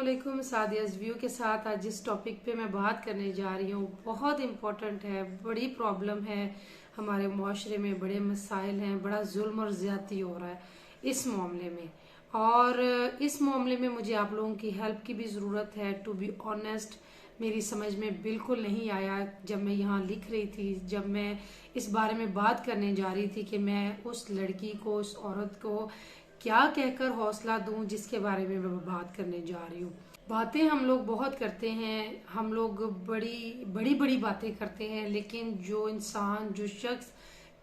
अस्सलामुअलैकुम। सादियाज़ व्यू के साथ आज जिस टॉपिक पे मैं बात करने जा रही हूँ बहुत इम्पोर्टेंट है, बड़ी प्रॉब्लम है हमारे माशरे में, बड़े मसाइल हैं, बड़ा जुल्म और ज़्यादती हो रहा है इस मामले में। और इस मामले में मुझे आप लोगों की हेल्प की भी ज़रूरत है। टू बी ऑनेस्ट, मेरी समझ में बिल्कुल नहीं आया जब मैं यहाँ लिख रही थी, जब मैं इस बारे में बात करने जा रही थी कि मैं उस लड़की को, उस औरत को क्या कहकर हौसला दूं जिसके बारे में मैं बात करने जा रही हूँ। बातें हम लोग बहुत करते हैं, हम लोग बड़ी बड़ी बड़ी बातें करते हैं, लेकिन जो इंसान, जो शख्स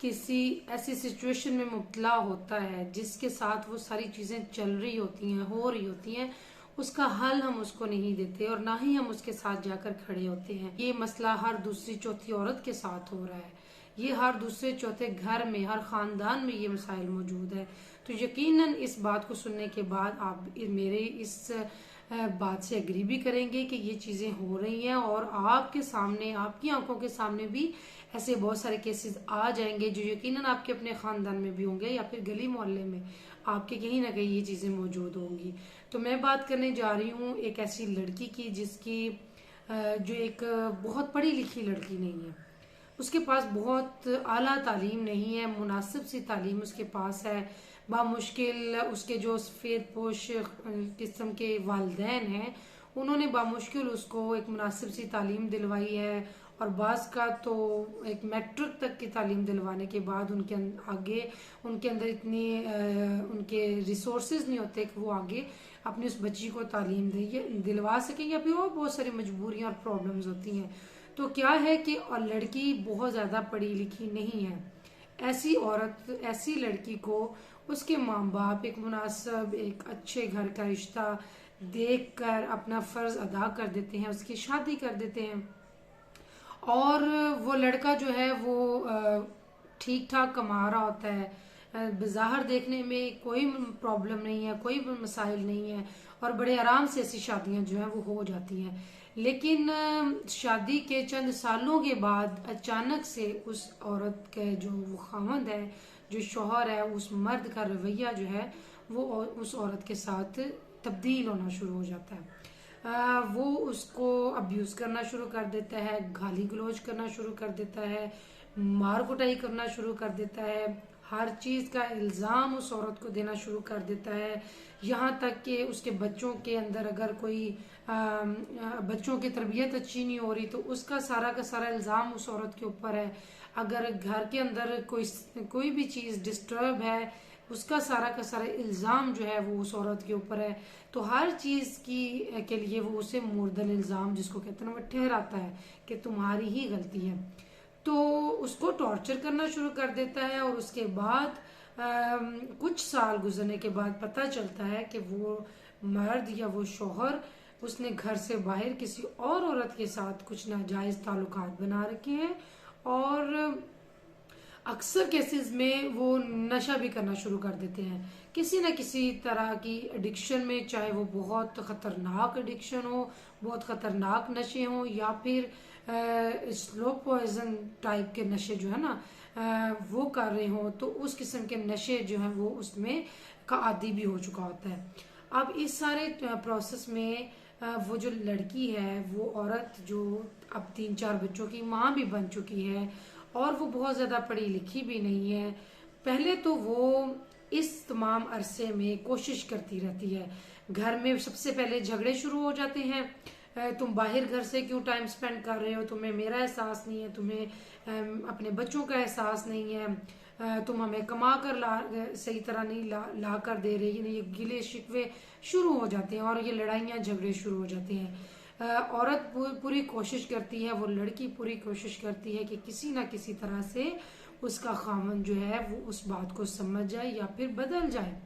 किसी ऐसी सिचुएशन में मुब्तला होता है जिसके साथ वो सारी चीजें चल रही होती हैं, हो रही होती हैं, उसका हल हम उसको नहीं देते और ना ही हम उसके साथ जाकर खड़े होते हैं। ये मसला हर दूसरी चौथी औरत के साथ हो रहा है। ये हर दूसरे चौथे घर में, हर खानदान में ये मसाइल मौजूद है। तो यकीनन इस बात को सुनने के बाद आप मेरे इस बात से एग्री भी करेंगे कि ये चीजें हो रही हैं और आपके सामने, आपकी आंखों के सामने भी ऐसे बहुत सारे केसेस आ जाएंगे जो यकीनन आपके अपने खानदान में भी होंगे या फिर गली मोहल्ले में आपके कहीं ना कहीं ये चीजें मौजूद होंगी। तो मैं बात करने जा रही हूँ एक ऐसी लड़की की जिसकी जो एक बहुत पढ़ी लिखी लड़की नहीं है, उसके पास बहुत आला तालीम नहीं है, मुनासिब सी तालीम उसके पास है। बामुश्किल उसके जो सफ़ेद पोश किस्म के वालिदैन हैं, उन्होंने बामुश्किल उसको एक मुनासिब सी तालीम दिलवाई है और बाज़ का तो एक मैट्रिक तक की तालीम दिलवाने के बाद उनके आगे उनके अंदर इतनी उनके रिसोर्सेज नहीं होते कि वो आगे अपनी उस बच्ची को तालीम दिलवा सकें, या फिर और बहुत सारी मजबूरियाँ और प्रॉब्लम्स होती हैं। तो क्या है कि और लड़की बहुत ज़्यादा पढ़ी लिखी नहीं है। ऐसी औरत, ऐसी लड़की को उसके माँ बाप एक मुनासिब, एक अच्छे घर का रिश्ता देखकर अपना फ़र्ज़ अदा कर देते हैं, उसकी शादी कर देते हैं और वो लड़का जो है वो ठीक ठाक कमा रहा होता है, बाज़ार देखने में कोई प्रॉब्लम नहीं है, कोई मसाइल नहीं है और बड़े आराम से ऐसी शादियां जो है वो हो जाती हैं। लेकिन शादी के चंद सालों के बाद अचानक से उस औरत के जो वो खामद है, जो शौहर है, उस मर्द का रवैया जो है वो उस औरत के साथ तब्दील होना शुरू हो जाता है। वो उसको अब्यूज़ करना शुरू कर देता है, गाली गलौज करना शुरू कर देता है, मार कुटाई करना शुरू कर देता है, हर चीज़ का इल्ज़ाम उस औरत को देना शुरू कर देता है। यहाँ तक कि उसके बच्चों के अंदर अगर कोई बच्चों की तरबियत अच्छी नहीं हो रही तो उसका सारा का सारा इल्ज़ाम उस औरत के ऊपर है। अगर घर के अंदर कोई भी चीज़ डिस्टर्ब है, उसका सारा का सारा इल्ज़ाम जो है वो उस औरत के ऊपर है। तो हर चीज़ की के लिए वो उसे मुर्दल इल्ज़ाम, जिसको कहते हैं ना, वो ठहराता है कि तुम्हारी ही गलती है। तो उसको टॉर्चर करना शुरू कर देता है और उसके बाद कुछ साल गुजरने के बाद पता चलता है कि वो मर्द या वो शौहर उसने घर से बाहर किसी और औरत के साथ कुछ नाजायज ताल्लुकात बना रखे हैं और अक्सर केसेस में वो नशा भी करना शुरू कर देते हैं, किसी न किसी तरह की एडिक्शन में, चाहे वो बहुत ख़तरनाक एडिक्शन हो, बहुत ख़तरनाक नशे हों या फिर स्लो पॉइजन टाइप के नशे जो है ना वो कर रहे हों, तो उस किस्म के नशे जो हैं वो उसमें का आदी भी हो चुका होता है। अब इस सारे प्रोसेस में वो जो लड़की है, वो औरत जो अब 3-4 बच्चों की माँ भी बन चुकी है और वो बहुत ज़्यादा पढ़ी लिखी भी नहीं है। पहले तो वो इस तमाम अरसे में कोशिश करती रहती है, घर में सबसे पहले झगड़े शुरू हो जाते हैं, तुम बाहर घर से क्यों टाइम स्पेंड कर रहे हो, तुम्हें मेरा एहसास नहीं है, तुम्हें अपने बच्चों का एहसास नहीं है, तुम हमें कमा कर सही तरह नहीं ला कर दे रहे, ये गिले शिकवे शुरू हो जाते हैं और ये लड़ाइयाँ झगड़े शुरू हो जाते हैं। औरत पूरी कोशिश करती है, वो लड़की पूरी कोशिश करती है कि किसी ना किसी तरह से उसका खामन जो है वो उस बात को समझ जाए या फिर बदल जाए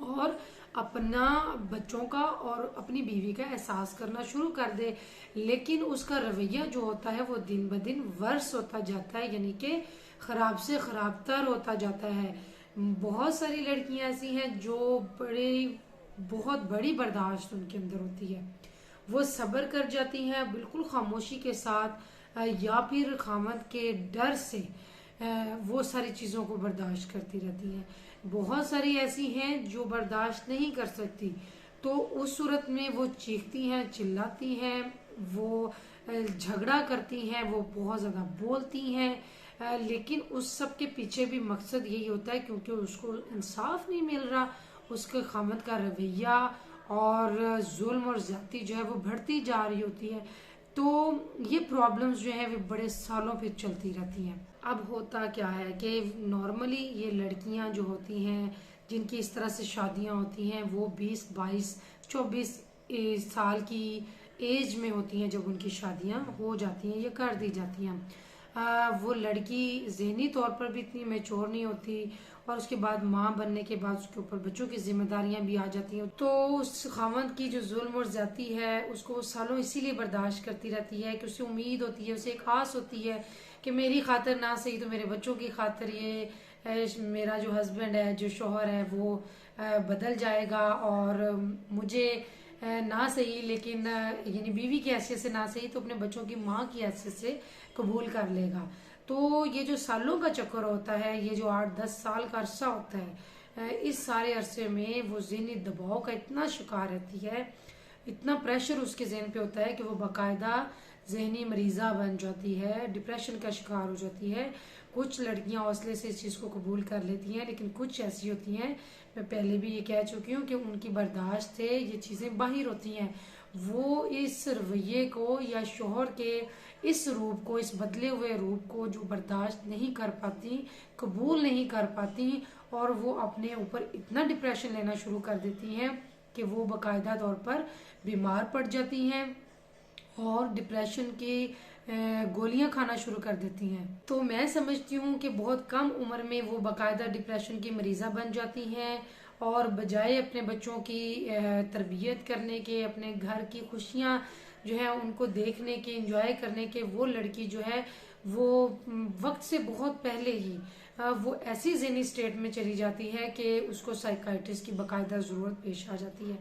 और अपना बच्चों का और अपनी बीवी का एहसास करना शुरू कर दे। लेकिन उसका रवैया जो होता है वो दिन ब दिन वर्स होता जाता है, यानी कि खराब से खराब तर होता जाता है। बहुत सारी लड़कियां ऐसी हैं जो बहुत बड़ी बर्दाश्त उनके अंदर होती है, वो सब्र कर जाती हैं बिल्कुल खामोशी के साथ या फिर खामद के डर से वो सारी चीज़ों को बर्दाश्त करती रहती हैं। बहुत सारी ऐसी हैं जो बर्दाश्त नहीं कर सकती, तो उस सूरत में वो चीखती हैं, चिल्लाती हैं, वो झगड़ा करती हैं, वो बहुत ज्यादा बोलती हैं, लेकिन उस सब के पीछे भी मकसद यही होता है क्योंकि उसको इंसाफ नहीं मिल रहा, उसके खामद का रवैया और जुल्म और ज्यादती जो है वो बढ़ती जा रही होती है। तो ये प्रॉब्लम्स जो है वो बड़े सालों फिर चलती रहती हैं। अब होता क्या है कि नॉर्मली ये लड़कियां जो होती हैं जिनकी इस तरह से शादियां होती हैं वो 20, 22, 24 साल की एज में होती हैं जब उनकी शादियां हो जाती हैं या कर दी जाती हैं। वो लड़की ज़हनी तौर पर भी इतनी मैच्योर नहीं होती और उसके बाद माँ बनने के बाद उसके ऊपर बच्चों की जिम्मेदारियां भी आ जाती हैं। तो उस खामद की जो जुल्म और ज्यादती है उसको वो सालों इसीलिए बर्दाश्त करती रहती है कि उसे उम्मीद होती है, उसे एक आस होती है कि मेरी खातिर ना सही तो मेरे बच्चों की खातिर ये मेरा जो हस्बैंड है, जो शोहर है, वो बदल जाएगा और मुझे ना सही लेकिन यानी बीवी की हैसियत से ना सही तो अपने बच्चों की माँ की हैसियत से कबूल कर लेगा। तो ये जो सालों का चक्कर होता है, ये जो 8-10 साल का अरसा होता है, इस सारे अरसे में वो ज़हनी दबाव का इतना शिकार रहती है, इतना प्रेशर उसके जहन पे होता है कि वो बाकायदा जहनी मरीजा बन जाती है, डिप्रेशन का शिकार हो जाती है। कुछ लड़कियां हौसले से इस चीज़ को कबूल कर लेती हैं लेकिन कुछ ऐसी होती हैं, मैं पहले भी ये कह चुकी हूँ कि उनकी बर्दाश्त से ये चीज़ें बाहर होती हैं। वो इस रवैये को या शोहर के इस रूप को, इस बदले हुए रूप को जो बर्दाश्त नहीं कर पाती, कबूल नहीं कर पाती और वो अपने ऊपर इतना डिप्रेशन लेना शुरू कर देती हैं कि वो बाकायदा तौर पर बीमार पड़ जाती हैं और डिप्रेशन की गोलियां खाना शुरू कर देती हैं। तो मैं समझती हूँ कि बहुत कम उम्र में वो बाकायदा डिप्रेशन की मरीजा बन जाती हैं और बजाय अपने बच्चों की तरबियत करने के, अपने घर की खुशियाँ जो है उनको देखने के, एंजॉय करने के, वो लड़की जो है वो वक्त से बहुत पहले ही वो ऐसी ज़हनी स्टेट में चली जाती है कि उसको साइकाइट्रिस्ट की बाकायदा ज़रूरत पेश आ जाती है।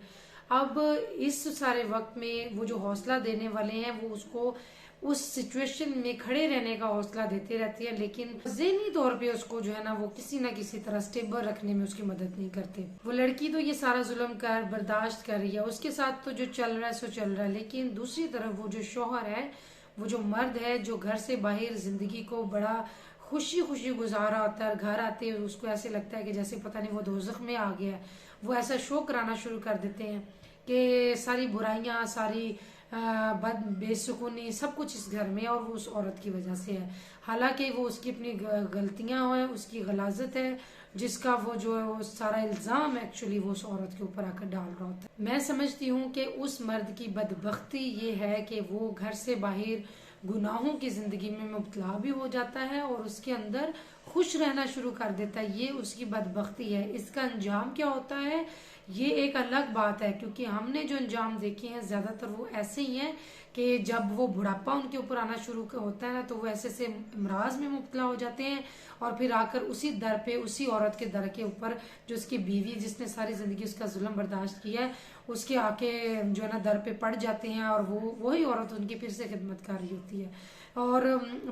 अब इस सारे वक्त में वो जो हौसला देने वाले हैं वो उसको उस सिचुएशन में खड़े रहने का हौसला देते रहती है लेकिन ज़हनी तौर पे उसको जो है ना वो किसी ना किसी तरह स्टेबल रखने में उसकी मदद नहीं करते। वो लड़की तो ये सारा जुल्म कर बर्दाश्त कर रही है, उसके साथ तो जो चल रहा है सो चल रहा है, लेकिन दूसरी तरफ वो जो शौहर है, वो जो मर्द है जो घर से बाहर जिंदगी को बड़ा खुशी खुशी गुजारा होता है, घर आते हुए उसको ऐसे लगता है कि जैसे पता नहीं वो दोज़ख में आ गया है। वो ऐसा शो कराना शुरू कर देते हैं कि सारी बुराइयां, सारी बद बेसुकूनी सब कुछ इस घर में और वो उस औरत की वजह से है। हालांकि वो उसकी अपनी गलतियां हैं, उसकी गलाजत है जिसका वो जो है वो सारा इल्जाम एक्चुअली वो उस औरत के ऊपर आकर डाल रहा होता है। मैं समझती हूँ कि उस मर्द की बदबख्ती ये है कि वो घर से बाहर गुनाहों की जिंदगी में मुब्तला भी हो जाता है और उसके अंदर खुश रहना शुरू कर देता है। ये उसकी बदबख्ती है। इसका अंजाम क्या होता है ये एक अलग बात है, क्योंकि हमने जो अंजाम देखे हैं ज्यादातर वो ऐसे ही हैं कि जब वो बुढ़ापा उनके ऊपर आना शुरू होता है ना तो वो ऐसे से इमराज में मुब्तला हो जाते हैं और फिर आकर उसी दर पे, उसी औरत के दर के ऊपर जो उसकी बीवी जिसने सारी जिंदगी उसका जुल्म बर्दाश्त किया है उसके आके जो है ना दर पे पड़ जाते हैं और वो वही औरत उनकी फिर से खिदमत कर रही होती है और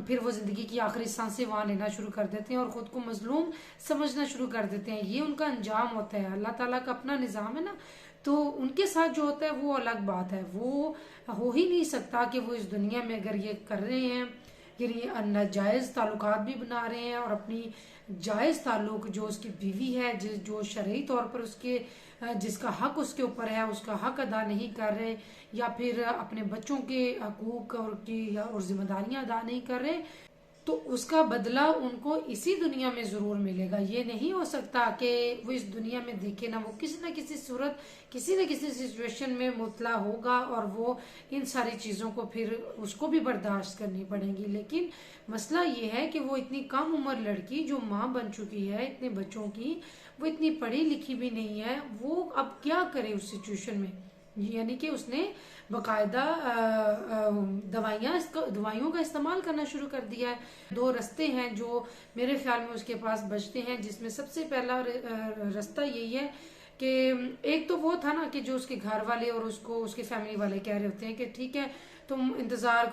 फिर वो जिंदगी की आखिरी सांसें वहां लेना शुरू कर देते हैं और खुद को मजलूम समझना शुरू कर देते हैं। ये उनका अंजाम होता है। अल्लाह ताला का अपना निज़ाम है ना, तो उनके साथ जो होता है वो अलग बात है। वो हो ही नहीं सकता कि वो इस दुनिया में अगर ये कर रहे हैं, ये नाजायज ताल्लुकात भी बना रहे हैं और अपनी जायज ताल्लुक जो उसकी बीवी है जो शरई तौर पर उसके जिसका हक उसके ऊपर है उसका हक अदा नहीं कर रहे या फिर अपने बच्चों के हकूक और जिम्मेदारियां अदा नहीं कर रहे, तो उसका बदला उनको इसी दुनिया में जरूर मिलेगा। ये नहीं हो सकता कि वो इस दुनिया में देखे ना, वो किसी न किसी सूरत, किसी न किसी सिचुएशन में मुतला होगा और वो इन सारी चीजों को फिर उसको भी बर्दाश्त करनी पड़ेगी। लेकिन मसला ये है कि वो इतनी कम उम्र लड़की जो माँ बन चुकी है इतने बच्चों की, वो इतनी पढ़ी लिखी भी नहीं है, वो अब क्या करे उस सिचुएशन में। यानी कि उसने बाकायदा दवाइयों का इस्तेमाल करना शुरू कर दिया है। दो रास्ते हैं जो मेरे ख्याल में उसके पास बचते हैं, जिसमें सबसे पहला रास्ता यही है कि एक तो वो था ना कि जो उसके घर वाले और उसको उसके फैमिली वाले कह रहे होते हैं कि ठीक है तुम इंतजार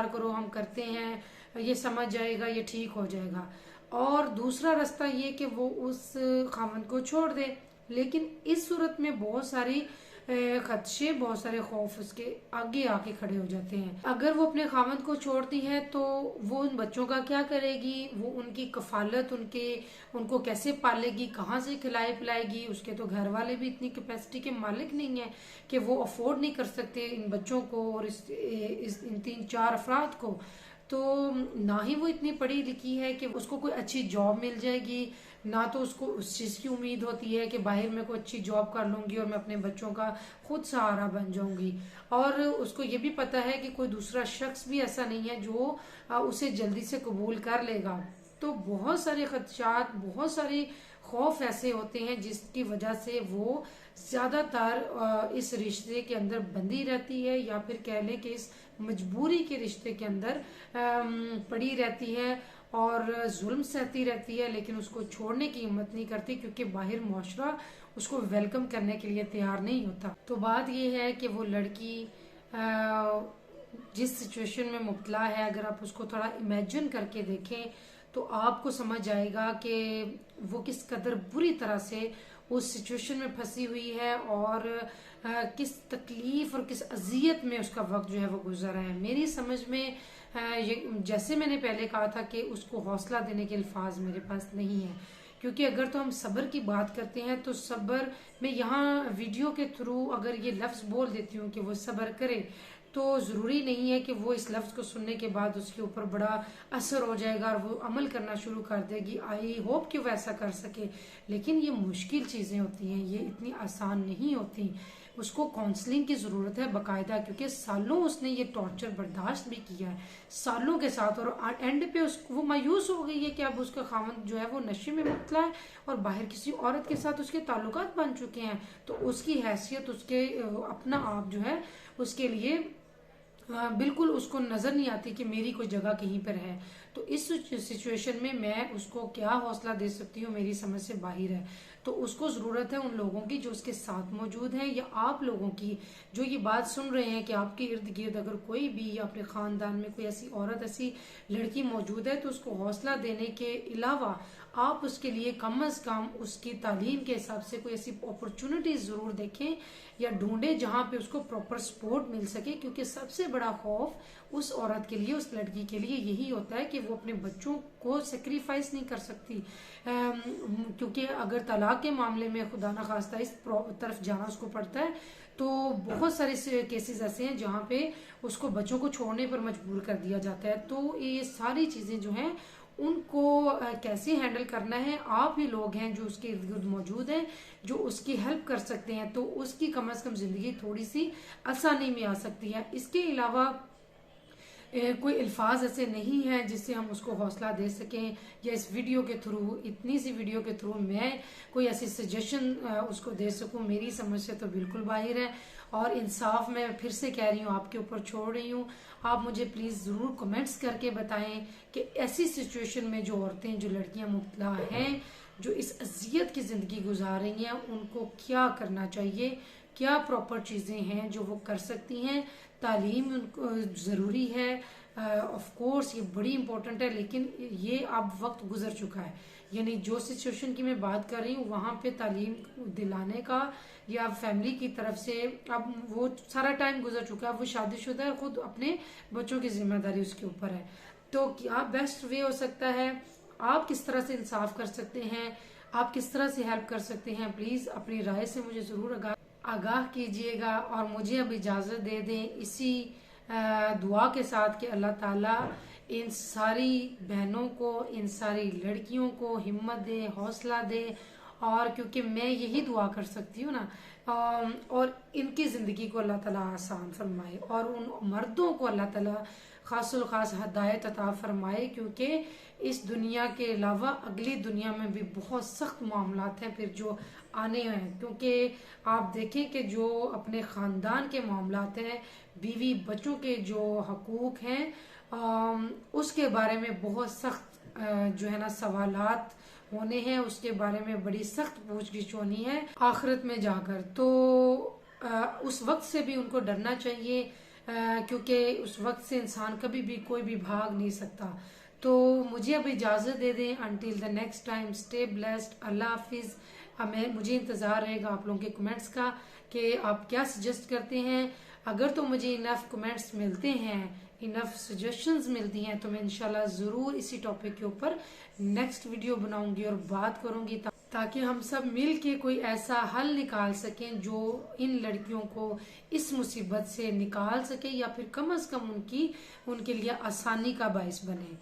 करो हम करते हैं, ये समझ जाएगा, ये ठीक हो जाएगा। और दूसरा रास्ता ये कि वो उस खामन को छोड़ दे। लेकिन इस सूरत में बहुत सारी खदशे, बहुत सारे खौफ उसके आगे आके खड़े हो जाते हैं। अगर वो अपने खामद को छोड़ती है तो वो उन बच्चों का क्या करेगी, वो उनकी कफालत उनको कैसे पालेगी, कहाँ से खिलाए पिलाएगी। उसके तो घर वाले भी इतनी कैपेसिटी के मालिक नहीं है कि वो अफोर्ड नहीं कर सकते इन बच्चों को और इन 3-4 अफराद को। तो ना ही वो इतनी पढ़ी लिखी है कि उसको कोई अच्छी जॉब मिल जाएगी, ना तो उसको उस चीज़ की उम्मीद होती है कि बाहर में कोई अच्छी जॉब कर लूंगी और मैं अपने बच्चों का खुद सहारा बन जाऊंगी। और उसको ये भी पता है कि कोई दूसरा शख्स भी ऐसा नहीं है जो उसे जल्दी से कबूल कर लेगा। तो बहुत सारे खदशात, बहुत सारे खौफ ऐसे होते हैं जिसकी वजह से वो ज्यादातर इस रिश्ते के अंदर बंधी रहती है, या फिर कह लें कि इस मजबूरी के रिश्ते के अंदर पड़ी रहती है और जुल्म सहती रहती है, लेकिन उसको छोड़ने की हिम्मत नहीं करती क्योंकि बाहर मुआशरा उसको वेलकम करने के लिए तैयार नहीं होता। तो बात यह है कि वो लड़की जिस सिचुएशन में मुब्तला है, अगर आप उसको थोड़ा इमेजिन करके देखें तो आपको समझ आएगा कि वो किस कदर बुरी तरह से उस सिचुएशन में फंसी हुई है और किस तकलीफ और किस अजियत में उसका वक्त जो है वो गुजर रहा है। मेरी समझ में ये, जैसे मैंने पहले कहा था कि उसको हौसला देने के अल्फाज मेरे पास नहीं है, क्योंकि अगर तो हम सब्र की बात करते हैं तो सब्र में यहाँ वीडियो के थ्रू अगर ये लफ्ज बोल देती हूँ कि वो सब्र करे, तो जरूरी नहीं है कि वो इस लफ्ज को सुनने के बाद उसके ऊपर बड़ा असर हो जाएगा और वो अमल करना शुरू कर देगी। आई होप कि वो ऐसा कर सके, लेकिन ये मुश्किल चीजें होती हैं, ये इतनी आसान नहीं होती। उसको काउंसलिंग की जरूरत है बाकायदा, क्योंकि सालों उसने ये टॉर्चर बर्दाश्त भी किया है सालों के साथ, और एंड पे वो मायूस हो गई है कि अब उसका खामन जो है वो नशे में मुब्तला है और बाहर किसी औरत के साथ उसके ताल्लुकात बन चुके हैं। तो उसकी हैसियत, उसके अपना आप जो है उसके लिए बिल्कुल उसको नजर नहीं आती कि मेरी कोई जगह कहीं पर है। तो इस सिचुएशन में मैं उसको क्या हौसला दे सकती हूँ, मेरी समझ से बाहर है। तो उसको जरूरत है उन लोगों की जो उसके साथ मौजूद हैं, या आप लोगों की जो ये बात सुन रहे हैं कि आपके इर्द गिर्द अगर कोई भी या अपने खानदान में कोई ऐसी औरत, ऐसी लड़की मौजूद है, तो उसको हौसला देने के अलावा आप उसके लिए कम अज कम उसकी तालीम के हिसाब से कोई ऐसी अपॉर्चुनिटीज जरूर देखें या ढूंढे जहां पे उसको प्रॉपर सपोर्ट मिल सके। क्योंकि सबसे बड़ा खौफ उस औरत के लिए, उस लड़की के लिए यही होता है कि वो अपने बच्चों को सेक्रीफाइस नहीं कर सकती, क्योंकि अगर तलाक के मामले में खुदा ना खास्ता इस तरफ जाना उसको पड़ता है, तो बहुत सारे केसेस ऐसे हैं जहाँ पे उसको बच्चों को छोड़ने पर मजबूर कर दिया जाता है। तो ये सारी चीजें जो हैं उनको कैसे हैंडल करना है, आप ही लोग हैं जो उसके इर्द गिर्द मौजूद हैं जो उसकी हेल्प कर सकते हैं, तो उसकी कम से कम जिंदगी थोड़ी सी आसानी में आ सकती है। इसके अलावा कोई अल्फाज ऐसे नहीं है जिससे हम उसको हौसला दे सकें, या इस वीडियो के थ्रू, इतनी सी वीडियो के थ्रू मैं कोई ऐसी सजेशन उसको दे सकूं, मेरी समझ से तो बिल्कुल बाहर है। और इंसाफ मैं फिर से कह रही हूँ, आपके ऊपर छोड़ रही हूँ। आप मुझे प्लीज जरूर कमेंट्स करके बताएं कि ऐसी सिचुएशन में जो औरतें, जो लड़कियां मुब्तला हैं, जो इस अजियत की जिंदगी गुजार रही हैं, उनको क्या करना चाहिए, क्या प्रॉपर चीजें हैं जो वो कर सकती हैं। तालीम उनको जरूरी है, ऑफ कोर्स ये बड़ी इंपॉर्टेंट है, लेकिन ये अब वक्त गुजर चुका है। यानी जो सिचुएशन की मैं बात कर रही हूँ वहां पे तालीम दिलाने का या फैमिली की तरफ से अब वो सारा टाइम गुजर चुका है। वो शादीशुदा है, खुद अपने बच्चों की जिम्मेदारी उसके ऊपर है। तो क्या बेस्ट वे हो सकता है, आप किस तरह से इंसाफ कर सकते हैं, आप किस तरह से हेल्प कर सकते हैं, प्लीज अपनी राय से मुझे जरूर आगाह कीजिएगा। और मुझे अब इजाजत दे दें इसी दुआ के साथ कि अल्लाह ताला इन सारी बहनों को, इन सारी लड़कियों को हिम्मत दे, हौसला दे। और क्योंकि मैं यही दुआ कर सकती हूँ ना, और इनकी जिंदगी को अल्लाह ताला आसान फरमाए और उन मर्दों को अल्लाह ताला खासुल खास हदायत अता फरमाए, क्योंकि इस दुनिया के अलावा अगली दुनिया में भी बहुत सख्त मामलात हैं फिर जो आने हैं। क्योंकि आप देखें कि जो अपने खानदान के मामलात हैं, बीवी बच्चों के जो हकूक हैं, उसके बारे में बहुत सख्त जो है ना सवालात होने हैं, उसके बारे में बड़ी सख्त पूछगिछ होनी है आखिरत में जाकर। तो उस वक्त से भी उनको डरना चाहिए, क्योंकि उस वक्त से इंसान कभी भी कोई भी भाग नहीं सकता। तो मुझे अब इजाजत दे दें, until the next time, stay blessed, Allah हाफिज, अब मुझे इंतज़ार रहेगा आप लोगों के कमेंट्स का कि आप क्या सजेस्ट करते हैं। अगर तो मुझे इनफ कमेंट्स मिलते हैं, इनफ सजेशंस मिलती हैं, तो मैं इंशाल्लाह ज़रूर इसी टॉपिक के ऊपर नेक्स्ट वीडियो बनाऊंगी और बात करूंगी, ताकि हम सब मिल के कोई ऐसा हल निकाल सकें जो इन लड़कियों को इस मुसीबत से निकाल सके, या फिर कम से कम उनके लिए आसानी का बायस बने।